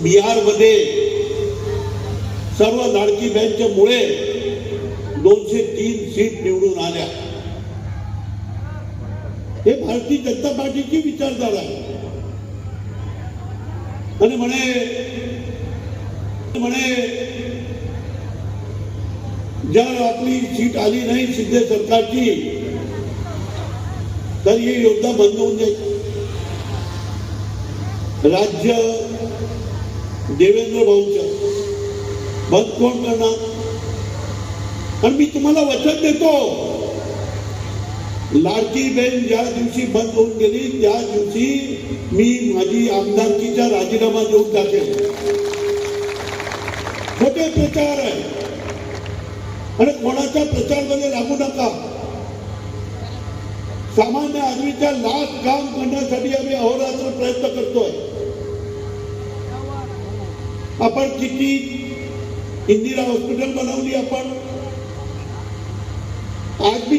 बिहारमध्ये सर्व लाडकी बँकच्या मुळे 203 सीट निवडून आल्या। हे भारतीय जनता पार्टीची विचारधारा आहे। आणि म्हणे जर आपली सीट आली नाही शिंदे सरकारची तर ही योजना बंद होऊन जाईल। राज्य देवेंद्र भाऊंचं बंद कोण करणार? पण मी तुम्हाला वचन देतो, लाडकी बहीण ज्या दिवशी बंद होऊन गेली त्या दिवशी मी माझी आमदारकीचा राजीनामा देऊन टाकेल। खोटे प्रचार आहे आणि कोणाच्या प्रचारामध्ये लागू नका। सामान्य आदमीच्या लाख काम करण्यासाठी आम्ही अहोरात्र प्रयत्न करतोय। आपण किती इंदिरा हॉस्पिटल बनवली, आपण आज भी